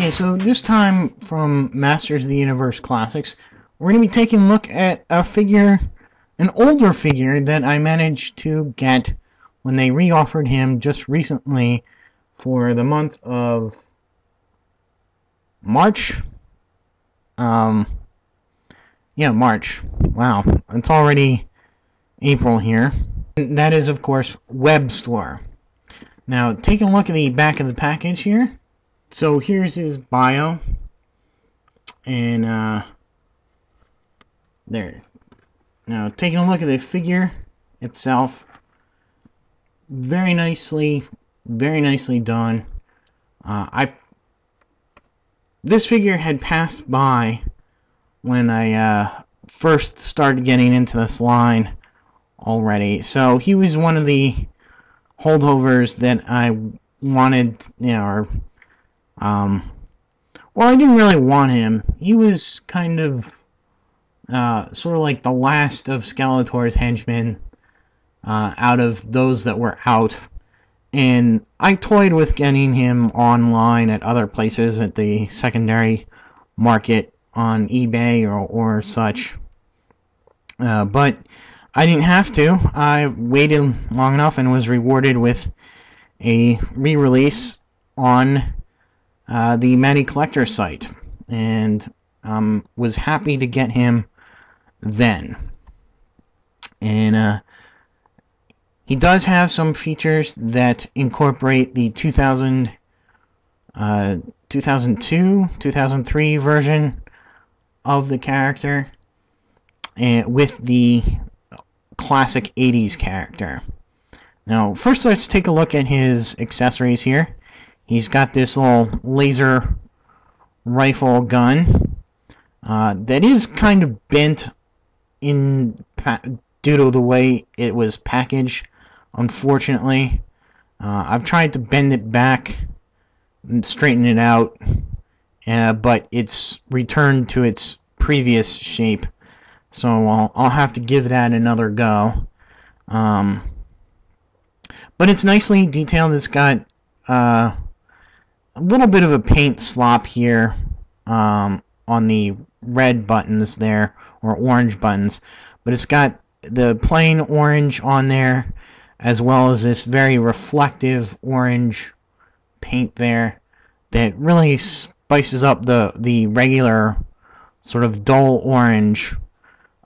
Okay, so this time from Masters of the Universe Classics, we're going to be taking a look at a figure, an older figure that I managed to get when they reoffered him just recently for the month of March. Yeah, March. Wow, it's already April here. And that is, of course, Webstor. Now, taking a look at the back of the package here. So here's his bio, and there. Now taking a look at the figure itself, very nicely done. This figure had passed by when I first started getting into this line already, so he was one of the holdovers that I wanted, you know, well, I didn't really want him. He was kind of sort of like the last of Skeletor's henchmen out of those that were out, and I toyed with getting him online at other places at the secondary market on eBay or such, but I didn't have to. I waited long enough and was rewarded with a re-release on the Matty Collector site, and was happy to get him then. And he does have some features that incorporate the 2002, 2003 version of the character, and with the classic 80s character. Now, first let's take a look at his accessories here. He's got this little laser rifle gun that is kind of bent due to the way it was packaged, unfortunately. I've tried to bend it back and straighten it out, but it's returned to its previous shape, so I'll have to give that another go. But it's nicely detailed. It's got a little bit of a paint slop here on the red buttons there, or orange buttons, but it's got the plain orange on there, as well as this very reflective orange paint there that really spices up the regular sort of dull orange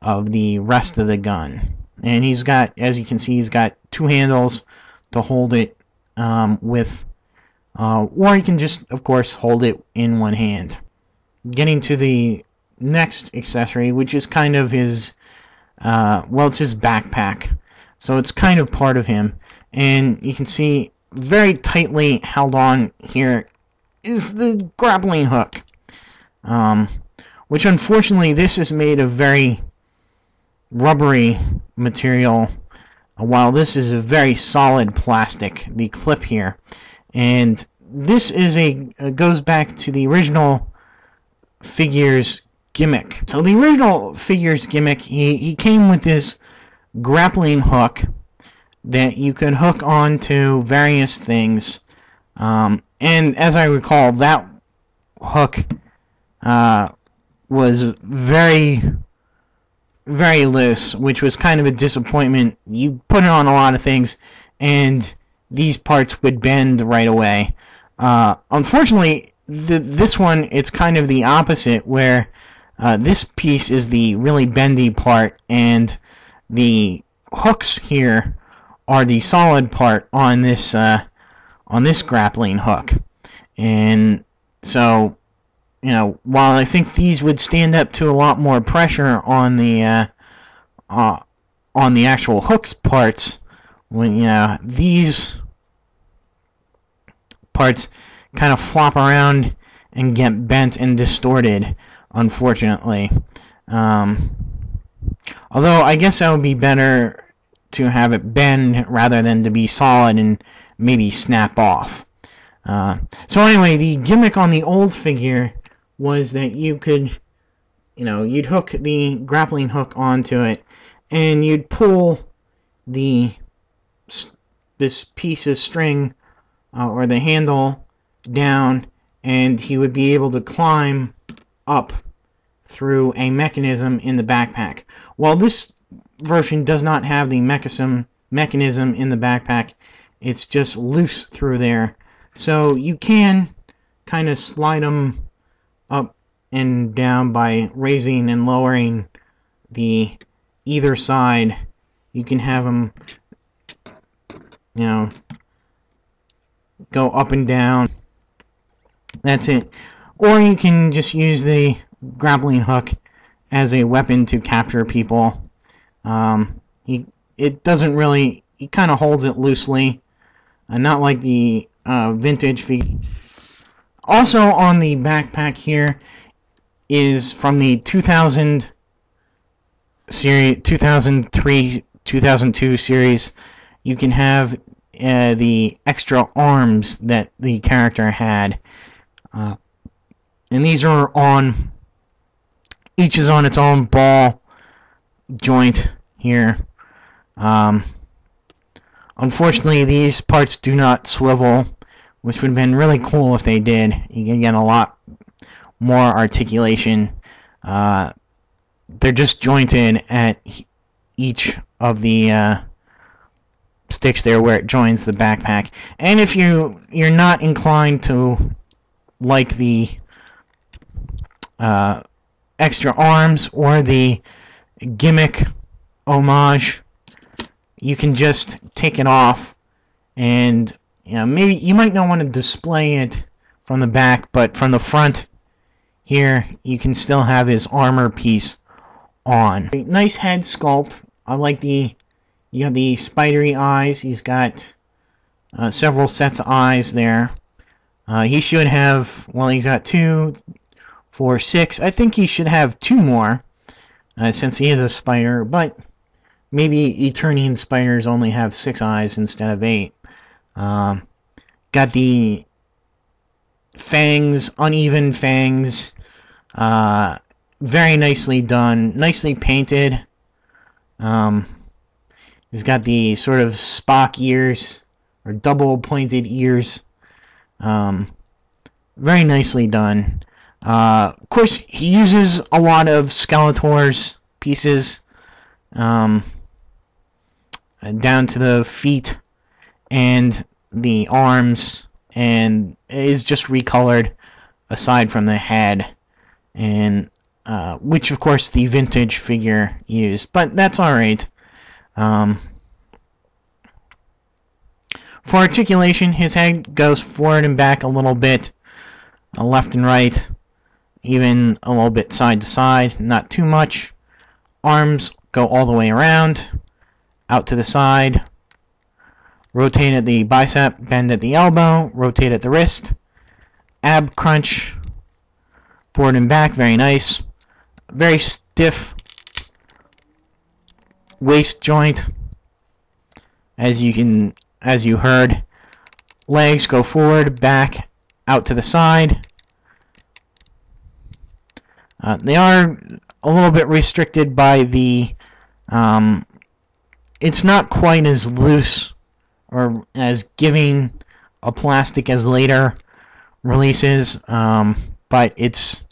of the rest of the gun. And he's got, as you can see, he's got two handles to hold it with, or you can just, of course, hold it in one hand. Getting to the next accessory, which is kind of his, well, it's his backpack, so it's kind of part of him. And you can see very tightly held on here is the grappling hook, which unfortunately this is made of very rubbery material, while this is a very solid plastic, the clip here. And this is goes back to the original figure's gimmick. So the original figure's gimmick, he came with this grappling hook that you could hook onto various things, and as I recall, that hook was very loose, which was kind of a disappointment. You put it on a lot of things and these parts would bend right away. Unfortunately, this one, it's kind of the opposite, where this piece is the really bendy part, and the hooks here are the solid part on this grappling hook. And so, you know, while I think these would stand up to a lot more pressure on the actual hooks parts, when, you know, these parts kind of flop around and get bent and distorted, unfortunately. Although I guess that would be better to have it bend rather than to be solid and maybe snap off. So anyway, the gimmick on the old figure was that you could, you know, you'd hook the grappling hook onto it, and you'd pull this piece of string or the handle down, and he would be able to climb up through a mechanism in the backpack. While this version does not have the mechanism in the backpack, it's just loose through there. So you can kind of slide him up and down by raising and lowering the either side. You can have him, go up and down. That's it. Or you can just use the grappling hook as a weapon to capture people. It doesn't really, he kind of holds it loosely, not like the vintage figure. Also on the backpack here is from the 2000 series, 2003, 2002 series. You can have the extra arms that the character had, and these are on, each is on its own ball joint here. Unfortunately, these parts do not swivel, which would have been really cool if they did. You can get a lot more articulation. They're just jointed at each of the sticks there where it joins the backpack. And if you're not inclined to like the extra arms or the gimmick homage, you can just take it off, and maybe you might not want to display it from the back, but from the front here you can still have his armor piece on. Nice head sculpt. I like you have the spidery eyes. He's got several sets of eyes there. He should have, well, he's got 2, 4, 6. I think he should have 2 more, since he is a spider, but maybe Eternian spiders only have 6 eyes instead of 8. Got the fangs, uneven fangs, very nicely done, nicely painted. He's got the sort of Spock ears, or double pointed ears. Very nicely done. Of course, he uses a lot of Skeletor's pieces, down to the feet and the arms, and is just recolored aside from the head, and which of course the vintage figure used, but that's alright. For articulation, his head goes forward and back a little bit, left and right, even a little bit side to side, not too much. Arms go all the way around, out to the side, rotate at the bicep, bend at the elbow, rotate at the wrist, ab crunch, forward and back, very nice. Very stiff waist joint, as you heard. Legs go forward, back, out to the side. They are a little bit restricted by the it's not quite as loose or as giving a plastic as later releases, but it's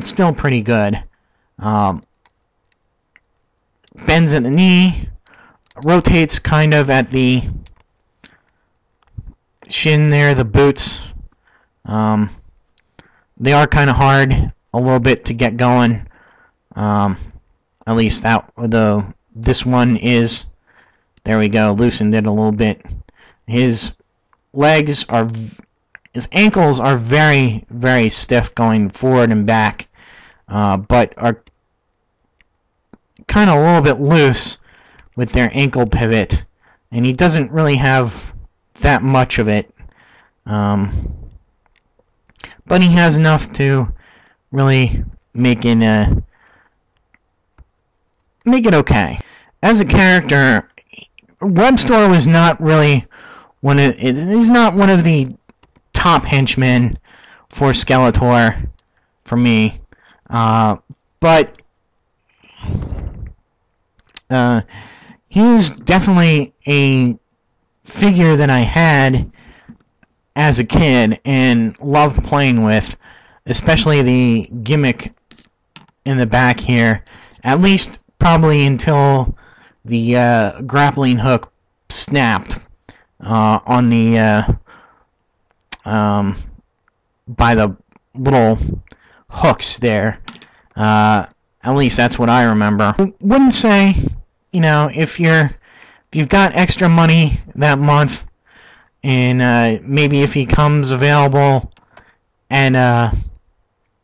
still pretty good. Bends at the knee, rotates kind of at the shin there, the boots. They are kind of hard a little bit to get going. At least this one is. There we go, loosened it a little bit. His ankles are very, very stiff going forward and back, but are kind of a little bit loose with their ankle pivot, and he doesn't really have that much of it, but he has enough to really make it okay. As a character, Webstor was not really he's not one of the top henchmen for Skeletor for me, but he's definitely a figure that I had as a kid and loved playing with, especially the gimmick in the back here, at least probably until the grappling hook snapped on the by the little hooks there. At least that's what I remember. I wouldn't say, if you've got extra money that month, and maybe if he comes available at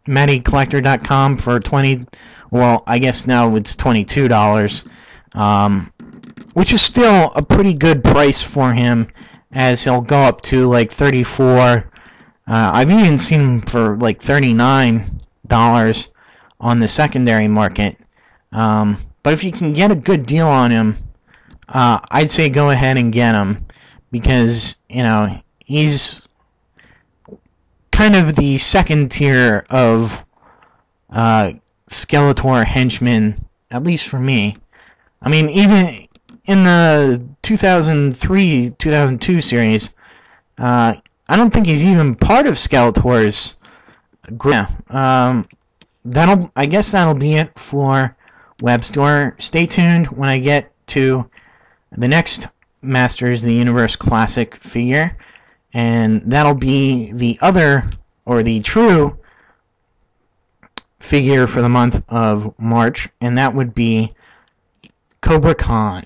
MattyCollector.com for well, I guess now it's $22, which is still a pretty good price for him, as he'll go up to like $34. I've even seen him for like $39 on the secondary market. But if you can get a good deal on him, I'd say go ahead and get him, because he's kind of the second tier of Skeletor henchmen, at least for me. I mean, even in the 2003-2002 series, I don't think he's even part of Skeletor's group. Yeah, I guess that'll be it for Webstor. Stay tuned when I get to the next Masters of the Universe Classic figure, and that'll be the other, or the true figure for the month of March, and that would be Cobra Khan.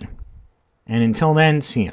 And until then, see ya.